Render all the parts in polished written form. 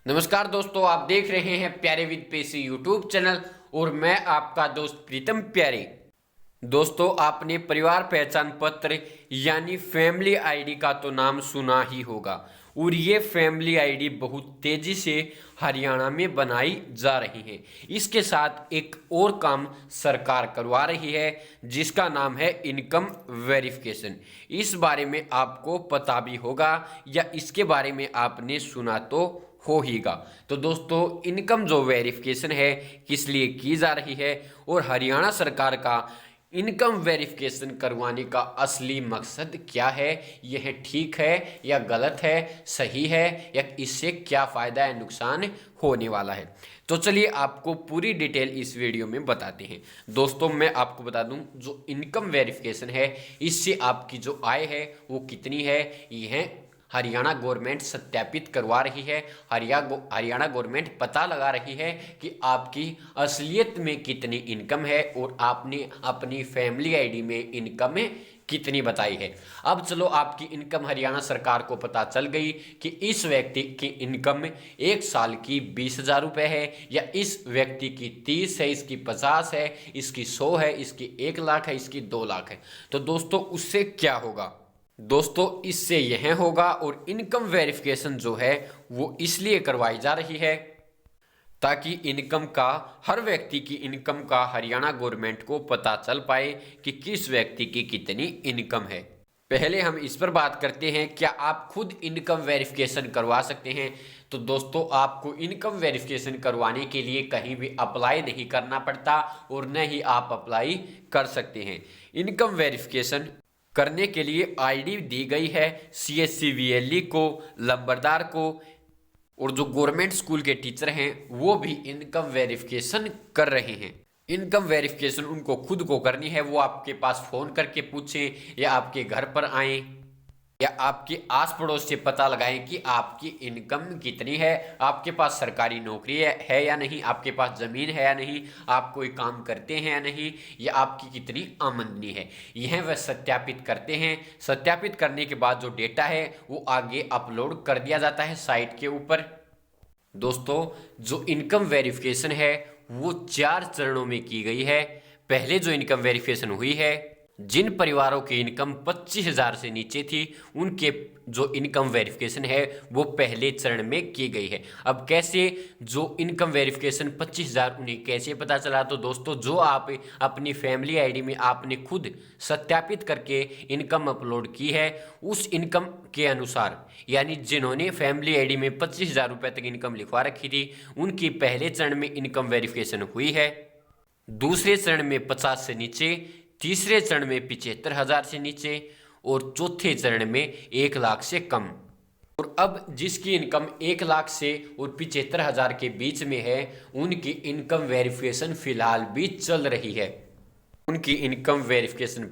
नमस्कार दोस्तों, आप देख रहे हैं प्यारे विद पेशी यूट्यूब चैनल और मैं आपका दोस्त प्रीतम प्यारे। दोस्तों, आपने परिवार पहचान पत्र यानी फैमिली आईडी का तो नाम सुना ही होगा और ये फैमिली आईडी बहुत तेजी से हरियाणा में बनाई जा रही है। इसके साथ एक और काम सरकार करवा रही है जिसका नाम है इनकम वेरिफिकेशन। इस बारे में आपको पता भी होगा या इसके बारे में आपने सुना तो हो हीगा। तो दोस्तों, इनकम जो वेरिफिकेशन है किस लिए की जा रही है और हरियाणा सरकार का इनकम वेरिफिकेशन करवाने का असली मकसद क्या है, यह ठीक है या गलत है, सही है या इससे क्या फ़ायदा या नुकसान होने वाला है, तो चलिए आपको पूरी डिटेल इस वीडियो में बताते हैं। दोस्तों, मैं आपको बता दूं, जो इनकम वेरिफिकेशन है इससे आपकी जो आय है वो कितनी है, यह हरियाणा गवर्नमेंट सत्यापित करवा रही है। हरियाणा गवर्नमेंट पता लगा रही है कि आपकी असलियत में कितनी इनकम है और आपने अपनी फैमिली आईडी में इनकम कितनी बताई है। अब चलो, आपकी इनकम हरियाणा सरकार को पता चल गई कि इस व्यक्ति की इनकम एक साल की 20,000 रुपये है, या इस व्यक्ति की 30 है, इसकी 50 है, इसकी 100 है, इसकी 1 लाख है, इसकी 2 लाख है। तो दोस्तों, उससे क्या होगा? दोस्तों, इससे यह होगा, और इनकम वेरिफिकेशन जो है वो इसलिए करवाई जा रही है ताकि इनकम का, हर व्यक्ति की इनकम का हरियाणा गवर्नमेंट को पता चल पाए कि किस व्यक्ति की कितनी इनकम है। पहले हम इस पर बात करते हैं, क्या आप खुद इनकम वेरिफिकेशन करवा सकते हैं? तो दोस्तों, आपको इनकम वेरिफिकेशन करवाने के लिए कहीं भी अप्लाई नहीं करना पड़ता और न ही आप अप्लाई कर सकते हैं। इनकम वेरिफिकेशन करने के लिए आईडी दी गई है CSC VLE को, लंबरदार को, और जो गवर्नमेंट स्कूल के टीचर हैं वो भी इनकम वेरिफिकेशन कर रहे हैं। इनकम वेरिफिकेशन उनको खुद को करनी है, वो आपके पास फ़ोन करके पूछें या आपके घर पर आएँ या आपके आस पड़ोस से पता लगाएं कि आपकी इनकम कितनी है, आपके पास सरकारी नौकरी है या नहीं, आपके पास ज़मीन है या नहीं, आप कोई काम करते हैं या नहीं, या आपकी कितनी आमदनी है, यह वह सत्यापित करते हैं। सत्यापित करने के बाद जो डेटा है वो आगे अपलोड कर दिया जाता है साइट के ऊपर। दोस्तों, जो इनकम वेरिफिकेशन है वो 4 चरणों में की गई है। पहले जो इनकम वेरिफिकेशन हुई है, जिन परिवारों की इनकम 25,000 से नीचे थी उनके जो इनकम वेरिफिकेशन है वो पहले चरण में की गई है। अब कैसे जो इनकम वेरिफिकेशन 25,000 उन्हें कैसे पता चला? तो दोस्तों, जो आप अपनी फैमिली आईडी में आपने खुद सत्यापित करके इनकम अपलोड की है, उस इनकम के अनुसार, यानी जिन्होंने फैमिली आईडी में 25,000 रुपये तक इनकम लिखवा रखी थी उनकी पहले चरण में इनकम वेरिफिकेशन हुई है, दूसरे चरण में 50 से नीचे, तीसरे चरण में 75,000 से नीचे और चौथे चरण में 1 लाख से कम। और अब जिसकी इनकम 1 लाख से और 75,000 के बीच में है उनकी इनकम वेरिफिकेशन फिलहाल भी चल रही है। उनकी इनकम वेरिफिकेशन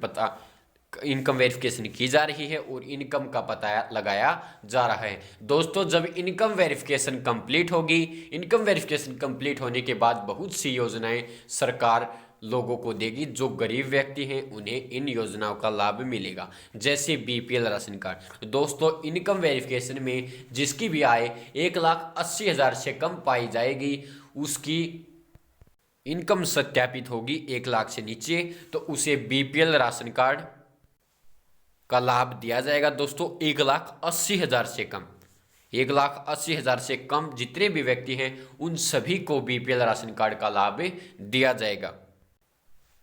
की जा रही है और इनकम का पता लगाया जा रहा है। दोस्तों, जब इनकम वेरिफिकेशन कंप्लीट होगी, इनकम वेरिफिकेशन कंप्लीट होने के बाद बहुत सी योजनाएं सरकार लोगों को देगी। जो गरीब व्यक्ति हैं उन्हें इन योजनाओं का लाभ मिलेगा, जैसे BPL राशन कार्ड। दोस्तों, इनकम वेरिफिकेशन में जिसकी भी आय 1,80,000 से कम पाई जाएगी, उसकी इनकम सत्यापित होगी 1 लाख से नीचे, तो उसे BPL राशन कार्ड का लाभ दिया जाएगा। दोस्तों, 1,80,000 से कम, 1,80,000 से कम जितने भी व्यक्ति हैं उन सभी को BPL राशन कार्ड का लाभ दिया जाएगा।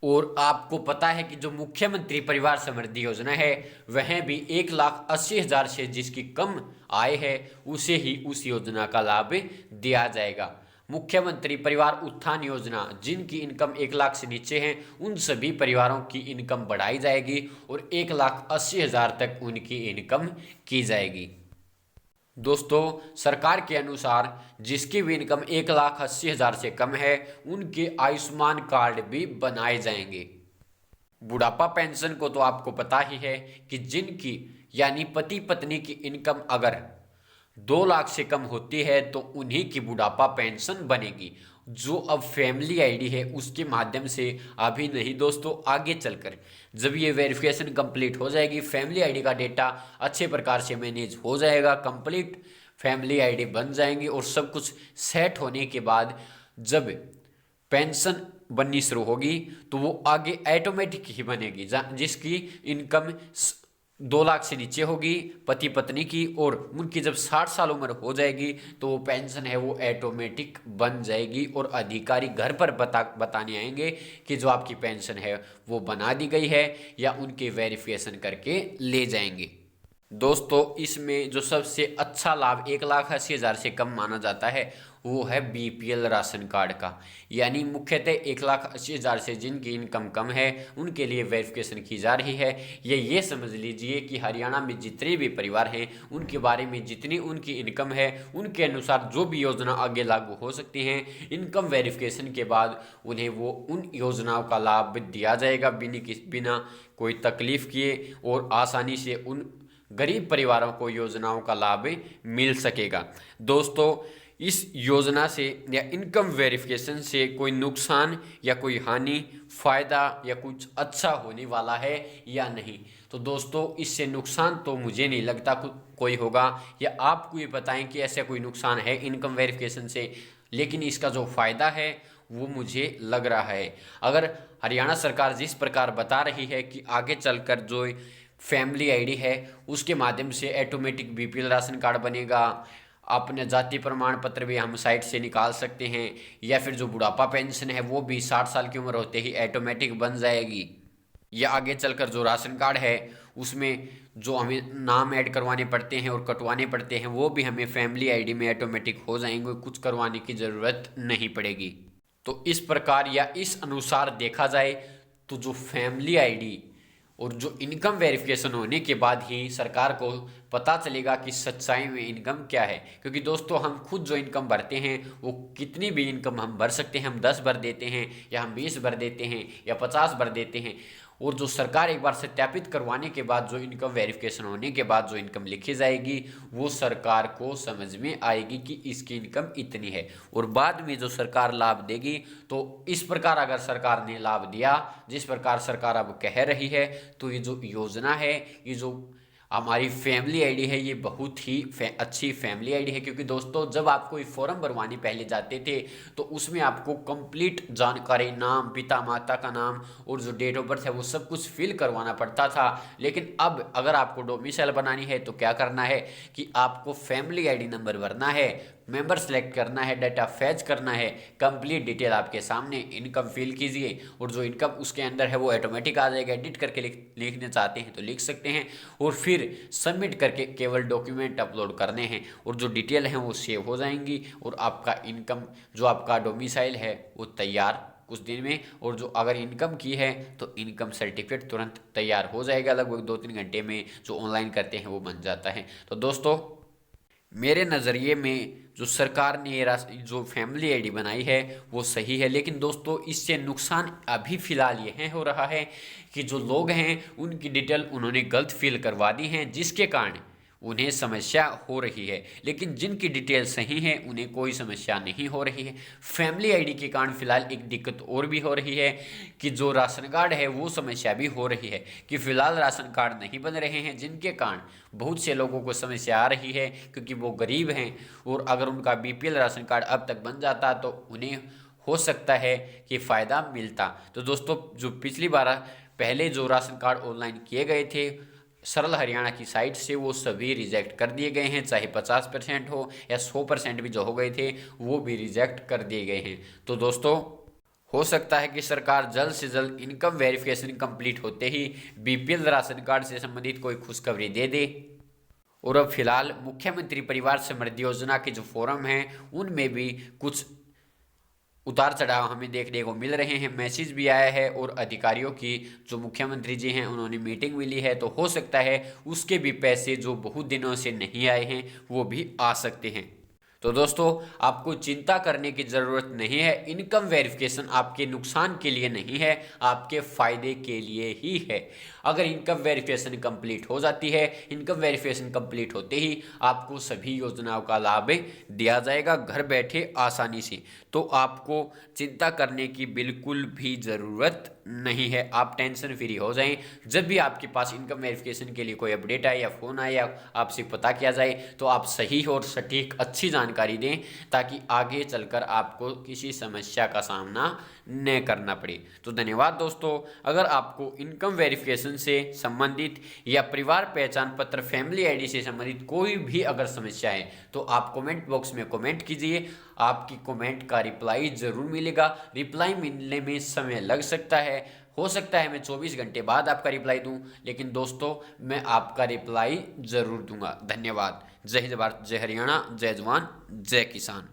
और आपको पता है कि जो मुख्यमंत्री परिवार समृद्धि योजना है वह भी 1,80,000 से जिसकी कम आय है उसे ही उस योजना का लाभ दिया जाएगा। मुख्यमंत्री परिवार उत्थान योजना, जिनकी इनकम 1 लाख से नीचे हैं उन सभी परिवारों की इनकम बढ़ाई जाएगी और 1,80,000 तक उनकी इनकम की जाएगी। दोस्तों, सरकार के अनुसार जिसकी भी इनकम 1,80,000 से कम है उनके आयुष्मान कार्ड भी बनाए जाएंगे। बुढ़ापा पेंशन को तो आपको पता ही है कि जिनकी, यानी पति पत्नी की इनकम अगर 2 लाख से कम होती है तो उन्हीं की बुढ़ापा पेंशन बनेगी। जो अब फैमिली आईडी है उसके माध्यम से अभी नहीं दोस्तों, आगे चलकर जब ये वेरिफिकेशन कंप्लीट हो जाएगी, फैमिली आईडी का डेटा अच्छे प्रकार से मैनेज हो जाएगा, कंप्लीट फैमिली आईडी बन जाएंगी और सब कुछ सेट होने के बाद जब पेंशन बननी शुरू होगी तो वो आगे ऑटोमेटिक ही बनेगी, जिसकी इनकम 2 लाख से नीचे होगी पति पत्नी की, और उनकी जब 60 साल उम्र हो जाएगी तो वो पेंशन है वो ऑटोमेटिक बन जाएगी और अधिकारी घर पर बताने आएंगे कि जो आपकी पेंशन है वो बना दी गई है, या उनके वेरिफिकेशन करके ले जाएंगे। दोस्तों इसमें जो सबसे अच्छा लाभ 1,80,000 से कम माना जाता है वो है बीपीएल राशन कार्ड का, यानी मुख्यतः 1,80,000 से जिनकी इनकम कम है उनके लिए वेरिफिकेशन की जा रही है। ये समझ लीजिए कि हरियाणा में जितने भी परिवार हैं उनके बारे में जितनी उनकी इनकम है उनके अनुसार जो भी योजना आगे लागू हो सकती हैं, इनकम वेरिफिकेशन के बाद उन्हें वो उन योजनाओं का लाभ दिया जाएगा बिना कोई तकलीफ किए, और आसानी से उन गरीब परिवारों को योजनाओं का लाभ मिल सकेगा। दोस्तों इस योजना से या इनकम वेरिफिकेशन से कोई नुकसान या कोई हानि, फायदा या कुछ अच्छा होने वाला है या नहीं? तो दोस्तों इससे नुकसान तो मुझे नहीं लगता कोई होगा, या आपको ये बताएं कि ऐसा कोई नुकसान है इनकम वेरिफिकेशन से, लेकिन इसका जो फ़ायदा है वो मुझे लग रहा है। अगर हरियाणा सरकार जिस प्रकार बता रही है कि आगे चलकर जो फैमिली आईडी है उसके माध्यम से ऑटोमेटिक बीपीएल राशन कार्ड बनेगा, अपने जाति प्रमाण पत्र भी हम साइट से निकाल सकते हैं, या फिर जो बुढ़ापा पेंशन है वो भी 60 साल की उम्र होते ही ऑटोमेटिक बन जाएगी, या आगे चलकर जो राशन कार्ड है उसमें जो हमें नाम ऐड करवाने पड़ते हैं और कटवाने पड़ते हैं वो भी हमें फैमिली आईडी में ऑटोमेटिक हो जाएंगे, कुछ करवाने की ज़रूरत नहीं पड़ेगी। तो इस प्रकार या इस अनुसार देखा जाए तो जो फैमिली आईडी और जो इनकम वेरिफिकेशन होने के बाद ही सरकार को पता चलेगा कि सच्चाई में इनकम क्या है, क्योंकि दोस्तों हम खुद जो इनकम भरते हैं वो कितनी भी इनकम हम भर सकते हैं, हम 10 भर देते हैं या हम 20 भर देते हैं या 50 भर देते हैं, और जो सरकार एक बार सत्यापित करवाने के बाद जो इनकम वेरिफिकेशन होने के बाद जो इनकम लिखी जाएगी वो सरकार को समझ में आएगी कि इसकी इनकम इतनी है, और बाद में जो सरकार लाभ देगी तो इस प्रकार अगर सरकार ने लाभ दिया जिस प्रकार सरकार अब कह रही है, तो ये जो योजना है, ये जो हमारी फैमिली आईडी है, ये बहुत ही अच्छी फैमिली आईडी है। क्योंकि दोस्तों जब आप कोई फॉर्म भरवाने पहले जाते थे तो उसमें आपको कंप्लीट जानकारी, नाम, पिता माता का नाम और जो डेट ऑफ बर्थ है वो सब कुछ फिल करवाना पड़ता था, लेकिन अब अगर आपको डोमिसाइल बनानी है तो क्या करना है कि आपको फैमिली आईडी नंबर भरना है, मेंबर सेलेक्ट करना है, डाटा फैच करना है, कंप्लीट डिटेल आपके सामने, इनकम फिल कीजिए और जो इनकम उसके अंदर है वो ऑटोमेटिक आ जाएगा। एडिट करके लिखने चाहते हैं तो लिख सकते हैं, और फिर सबमिट करके केवल डॉक्यूमेंट अपलोड करने हैं और जो डिटेल हैं वो सेव हो जाएंगी, और आपका इनकम जो आपका डोमिसाइल है वो तैयार कुछ दिन में, और जो अगर इनकम की है तो इनकम सर्टिफिकेट तुरंत तैयार हो जाएगा, लगभग 2-3 घंटे में जो ऑनलाइन करते हैं वो बन जाता है। तो दोस्तों मेरे नज़रिए में जो सरकार ने जो फैमिली आईडी बनाई है वो सही है, लेकिन दोस्तों इससे नुकसान अभी फ़िलहाल ये है हो रहा है कि जो लोग हैं उनकी डिटेल उन्होंने गलत फिल करवा दी हैं, जिसके कारण उन्हें समस्या हो रही है, लेकिन जिनकी डिटेल सही है उन्हें कोई समस्या नहीं हो रही है। फैमिली आईडी के कारण फ़िलहाल एक दिक्कत और भी हो रही है कि जो राशन कार्ड है वो समस्या भी हो रही है कि फ़िलहाल राशन कार्ड नहीं बन रहे हैं, जिनके कारण बहुत से लोगों को समस्या आ रही है क्योंकि वो गरीब हैं, और अगर उनका बीपीएल राशन कार्ड अब तक बन जाता तो उन्हें हो सकता है कि फ़ायदा मिलता। तो दोस्तों जो पिछली बार पहले जो राशन कार्ड ऑनलाइन किए गए थे सरल हरियाणा की साइट से वो सभी रिजेक्ट कर दिए गए हैं, चाहे 50% हो या 100% भी जो हो गए थे वो भी रिजेक्ट कर दिए गए हैं। तो दोस्तों हो सकता है कि सरकार जल्द से जल्द इनकम वेरिफिकेशन कंप्लीट होते ही बीपीएल राशन कार्ड से संबंधित कोई खुशखबरी दे दे। और अब फिलहाल मुख्यमंत्री परिवार समृद्धि योजना के जो फॉर्म हैं उनमें भी कुछ उतार चढ़ाव हमें देखने को मिल रहे हैं, मैसेज भी आया है और अधिकारियों की जो मुख्यमंत्री जी हैं उन्होंने मीटिंग भी ली है, तो हो सकता है उसके भी पैसे जो बहुत दिनों से नहीं आए हैं वो भी आ सकते हैं। तो दोस्तों आपको चिंता करने की ज़रूरत नहीं है, इनकम वेरिफिकेशन आपके नुकसान के लिए नहीं है, आपके फ़ायदे के लिए ही है। अगर इनकम वेरिफिकेशन कंप्लीट हो जाती है, इनकम वेरिफिकेशन कंप्लीट होते ही आपको सभी योजनाओं का लाभ दिया जाएगा घर बैठे आसानी से, तो आपको चिंता करने की बिल्कुल भी ज़रूरत नहीं है। आप टेंशन फ्री हो जाएं। जब भी आपके पास इनकम वेरिफिकेशन के लिए कोई अपडेट आए या फ़ोन आए या आपसे पता किया जाए तो आप सही और सटीक अच्छी जानकारी दें, ताकि आगे चलकर आपको किसी समस्या का सामना न करना पड़े। तो धन्यवाद दोस्तों। अगर आपको इनकम वेरिफिकेशन से संबंधित या परिवार पहचान पत्र फैमिली आईडी से संबंधित कोई भी अगर समस्या है तो आप कमेंट बॉक्स में कमेंट कीजिए। आपकी कमेंट का रिप्लाई ज़रूर मिलेगा। रिप्लाई मिलने में समय लग सकता है, हो सकता है मैं 24 घंटे बाद आपका रिप्लाई दूं, लेकिन दोस्तों मैं आपका रिप्लाई ज़रूर दूंगा। धन्यवाद। जय हिंद भारत, जय हरियाणा, जय जवान, जय किसान।